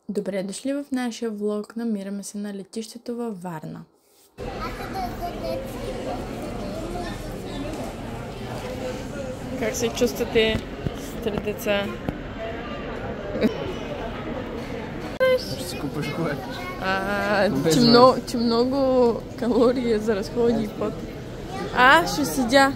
Добре дошли в нашия влог. Намираме се на летището във Варна. Как се чувствате с 3 деца? Ще си купиш кое? Че много калории за разходи и път. Ще седя.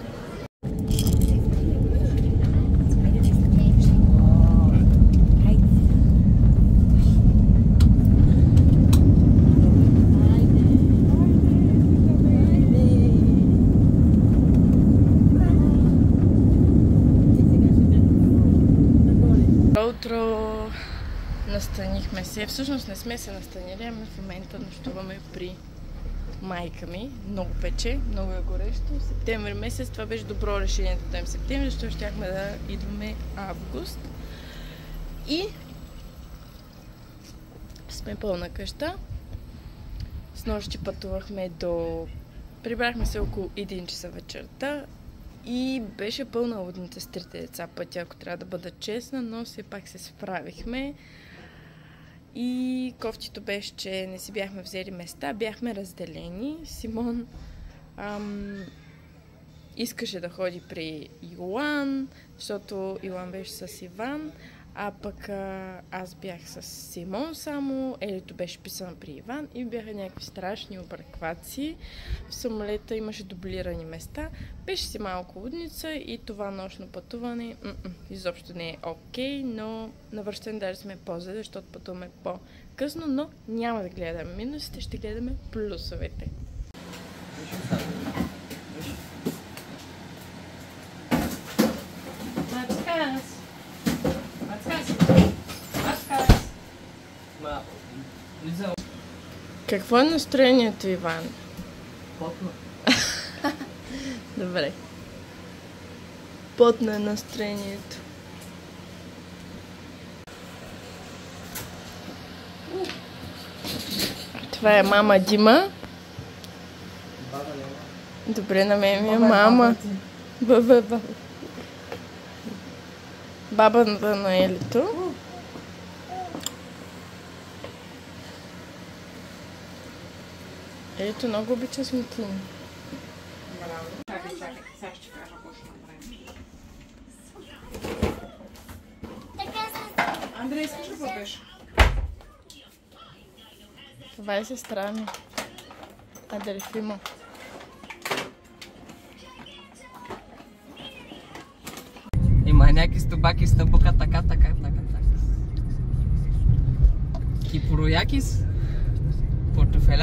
Утро настанихме се. Всъщност не сме се настанили, ами в момента нощуваме при майка ми. Много пече, много е горещо. Септември месец, това беше добро решение да дойдем септември, защото щяхме да идваме август. И сме пълна къща. Снощи пътувахме прибрахме се около 1 часа вечерта. И беше пълна лудница с 3 деца пътя, ако трябва да бъда честна, но все пак се справихме. И кофтито беше, че не си бяхме взели места, бяхме разделени. Симон искаше да ходи при Йоан, защото Йоан беше с Иван, а пък аз бях с Симон само, Елито беше писана при Иван и бяха някакви страшни объркваци. В самолета имаше дублирани места, беше си малко лудница и това нощно пътуване изобщо не е окей, но навръщане даже сме по-зле, защото пътуваме по-късно, но няма да гледаме минусите, ще гледаме плюсовете. Какво е настроението, Иван? Потно. Добре. Потно е настроението. Това е мама Дима. Добре, на мен ми е мама. Бабата на Елито. Елито много обича сметлини. Чакай, сега ще кажа какво ще направим. Андрей, искаш ли попеш? Това е сестра ми. Аделфима. Има някакви стъбаки с тъбука, така. Кипороякис.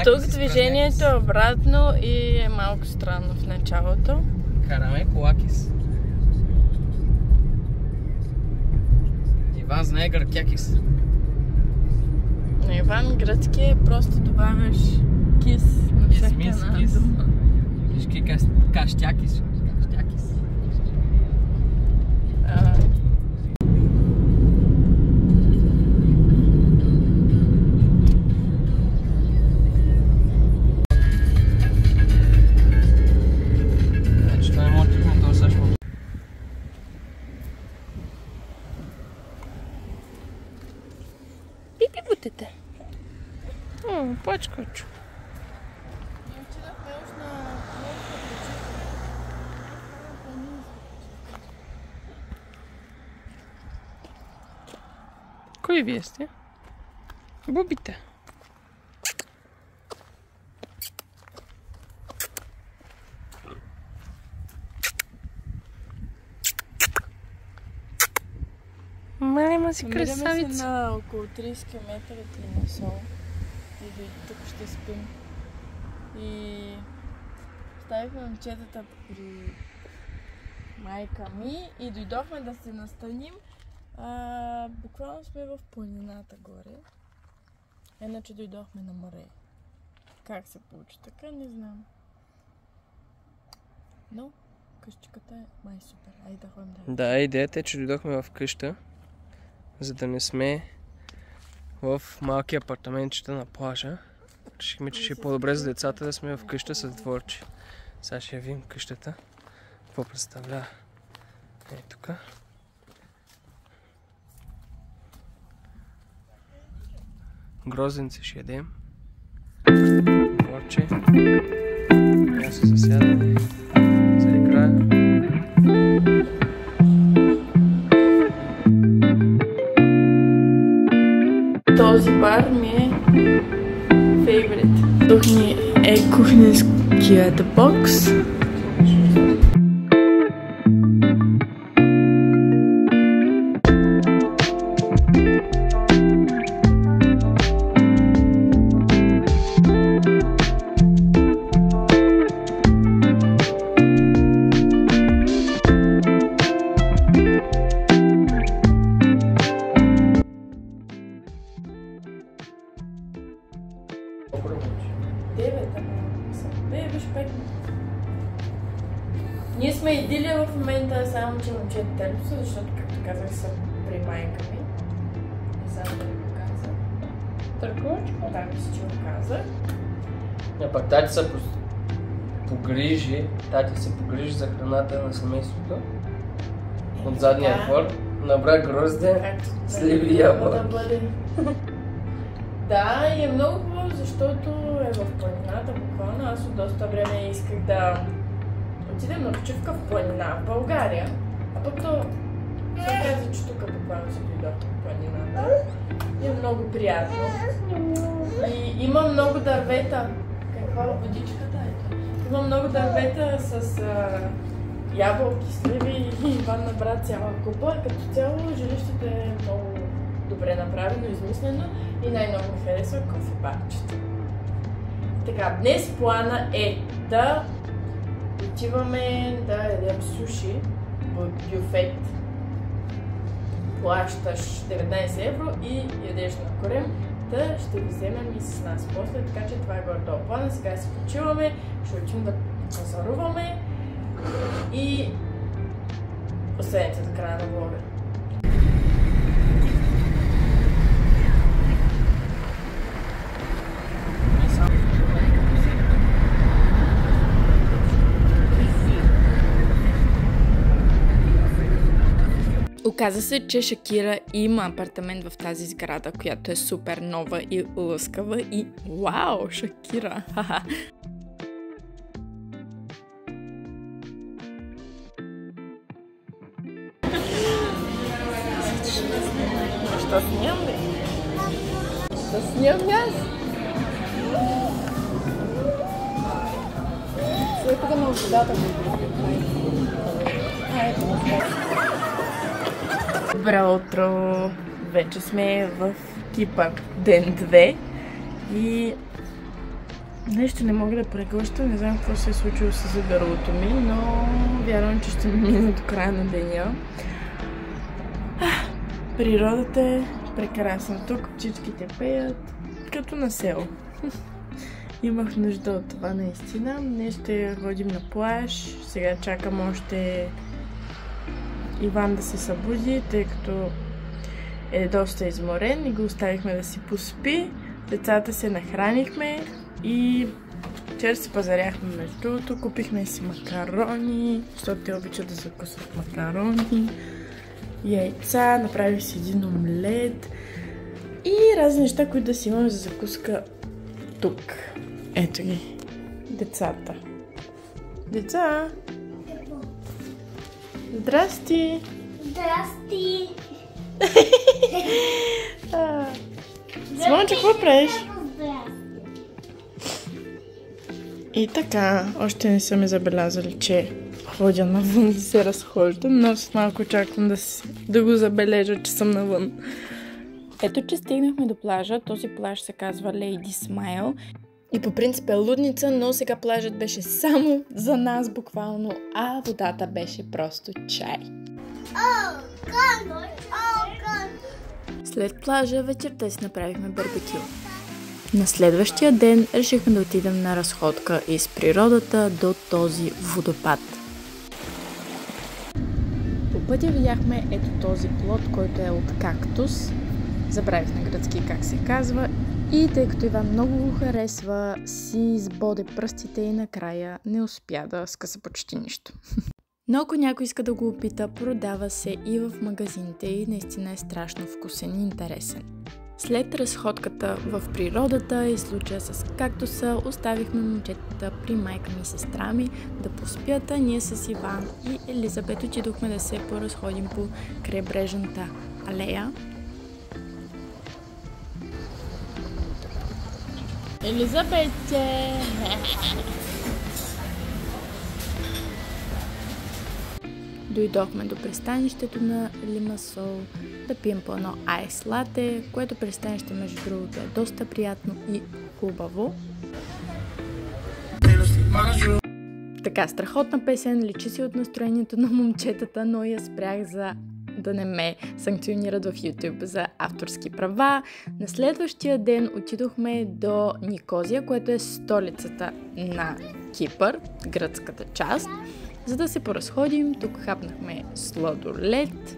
Тук движението е обратно и е малко странно в началото. Караме колакис. Иван знае гръкякис. На Иван гръцки е просто добавяш кис на всяка една дума. Вижки кащякис. Бутите. Почкочу. Кои вие сте? Бубите. Малема си красавица. Намираме се на около 30 км от Лимасол. И тук ще спим. И оставихме момчетата при майка ми и дойдохме да се настаним. Буквално сме в планината горе. Иначе дойдохме на море. Как се получи така, не знам. Но къщичката е май супер. Айде да ходим да. Да, идеята е, че дойдохме в къща, за да не сме в малки апартаментчета на плажа. Решихме, че ще е по-добре за децата да сме в къща с дворче. Сега ще видим къщата. Какво представлява? Ей тук. Грозденци ще ядем. Борче. Я се засядаме за игра. Този бар ми е фейворит. Тук ни е кухненският бокс. Ние сме идилия в момента, само че момчета терпса, защото, както казах, съм при майка ми. Не знам дали го каза. Търговичка? Да, мисля, че го казах. А пък тати се погрижи за храната на семейството. От задния двор. Набра грозде, сливи ябълки. Да, и е много хубаво, защото е в планината буквално. Аз от доста време исках да отидем на почивка в планина в България. А пък то се каза, че тук буквално си дойдох в планината. И е много приятно. И има много дървета. Каква водичката е? Има много дървета с ябълки, сливи и Иван набра цяла купа. Като цяло жилището е много добре направено, измислено и най-много ми харесва кофебарчето. Така, днес плана е да отиваме да ядем суши в бюфет. Плащаш 19 евро и ядеш на корем. Да ще ви вземем и с нас после, така че това е горе-долу плана. Сега си почиваме, ще учим да пазаруваме и останете до края на влога. Оказа се, че Шакира има апартамент в тази сграда, която е супер нова и лъскава и вау, Шакира! Що снимам, бе? Що снимам аз? След да ме водата Добро утро! Вече сме в Кипър ден 2 и нещо не мога да преглъща, не знам какво се е случило с гърлото ми, но вярвам, че ще мине до края на деня. Природата е прекрасна тук, птичките пеят, като на село. Имах нужда от това наистина. Днес ще ходим на плаж, сега чакам още Иван да се събуди, тъй като е доста изморен и го оставихме да си поспи. Децата се нахранихме и вчера се пазаряхме между другото. Купихме си макарони, защото те обичат да закусват макарони, яйца, направих си един омлет и разни неща, които да си имаме за закуска тук. Ето ги, децата. Деца! Здрасти! Здрасти! Симонче, какво правиш? И така, още не са ме забелязали, че ходя навън да се разхождам, но с малко очаквам да го забележа, че съм навън. Ето, че стигнахме до плажа. Този плаж се казва Lady Smile. И по принцип е лудница, но сега плажът беше само за нас буквално, а водата беше просто чай. След плажа вечерта си направихме барбекю. На следващия ден решихме да отидем на разходка из природата до този водопад. По пътя видяхме ето този плод, който е от кактус. Забравих на гръцки как се казва. И тъй като Иван много го харесва, си избоде пръстите и накрая не успя да скъса почти нищо. Но ако някой иска да го опита, продава се и в магазините и наистина е страшно вкусен и интересен. След разходката в природата и случая с кактуса, оставихме момчетата при майка ми и сестра ми да поспят, а ние с Иван и Елизабет отидохме да се поразходим по крайбрежната алея. Елизабете! Дойдохме до пристанището на Лимасол да пием по едно айс лате, което пристанище между другото е доста приятно и хубаво. Така, страхотна песен, личи си от настроението на момчетата, но я спрях за да не ме санкционират в YouTube за авторски права. На следващия ден отидохме до Никозия, което е столицата на Кипър, гръцката част, за да се поразходим. Тук хапнахме сладолед.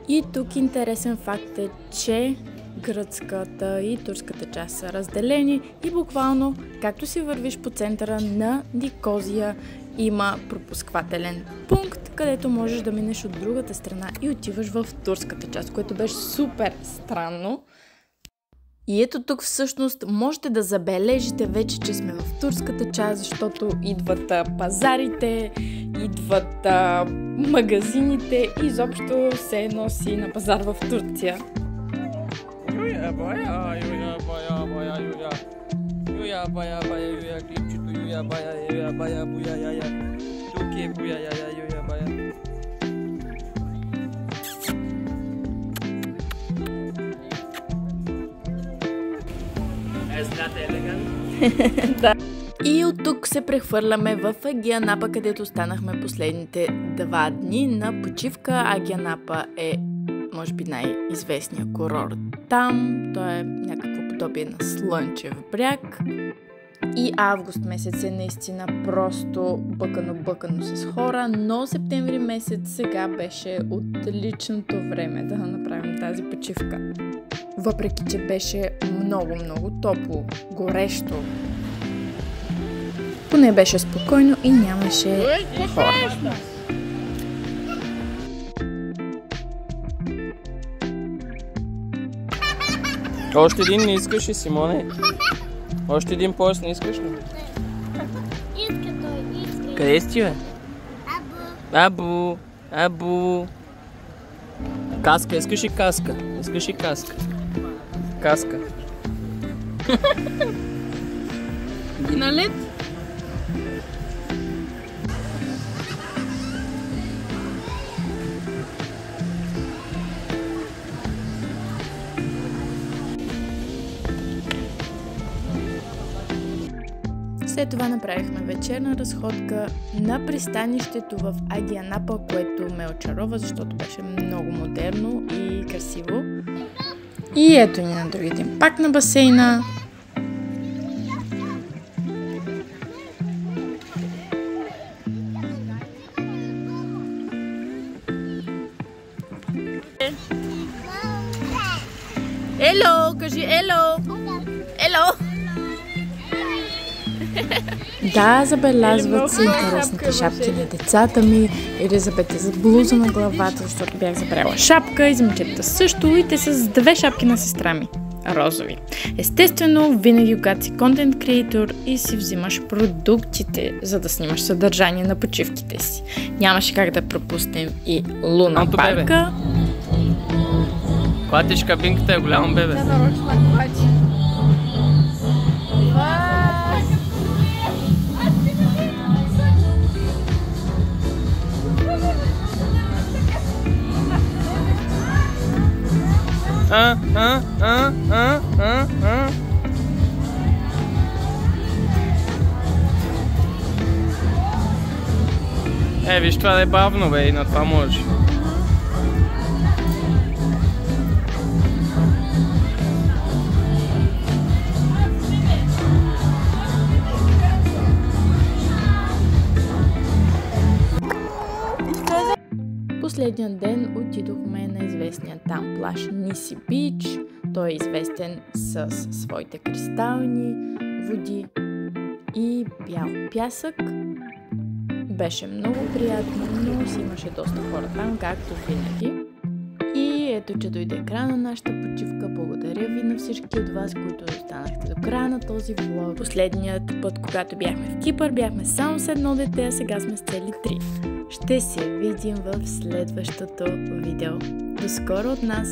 И тук интересен факт е, че гръцката и турската част са разделени и буквално, както си вървиш по центъра на Никозия, има пропусквателен пункт, където можеш да минеш от другата страна и отиваш в турската част, което беше супер странно. И ето тук всъщност можете да забележите вече, че сме в турската част, защото идват пазарите, идват магазините и изобщо се носи на пазар в Турция. Юя, бая, клипчето, юя, бая, буя, яя. Тук е буя, яя, юя, бая. Да. И от тук се прехвърляме в Агианапа, където останахме последните 2 дни на почивка. Агианапа е, може би, най-известният курорт там. Той е някакво подобие на Слънчев бряг. И август месец е наистина просто бъкано с хора, но септември месец сега беше отличното време да направим тази почивка. Въпреки че беше много топло, горещо, поне беше спокойно и нямаше хора. Още един не искаш ли, Симоне? Още един пояс не искаш ли? Иска той, иска. Къде си, бе? Абу. Каска, искаш ли каска? Искаш ли каска? Каска. И на лед? След това направихме вечерна разходка на пристанището в Агианапа, което ме очарова, защото беше много модерно и красиво. И ето ни на другия ден пак на басейна. Ело, кажи ело! Ело! Да, забелязват се интересните шапки на децата ми. Елизабет е с блуза на главата, защото бях забрала шапка. И за момчетата също. И те са с 2 шапки на сестра ми. Розови. Естествено, винаги когато си контент креатор и си взимаш продуктите, за да снимаш съдържание на почивките си. Нямаше как да пропуснем и Луна парка. Клатиш кабинката е голямо, бебе. Да, нарочно клати. Виж, това да е бавно, бе, и на това може. Последния ден отидохме на известния там плаж Ниси Бич. Той е известен с своите кристални води и бял пясък. Беше много приятно, но си имаше доста хора там, както винаги. И ето, че дойде края на нашата почивка. Благодаря ви на всички от вас, които останахте до края на този влог. Последният път, когато бяхме в Кипър, бяхме само с едно дете, а сега сме с цели 3. Ще се видим в следващото видео. До скоро от нас!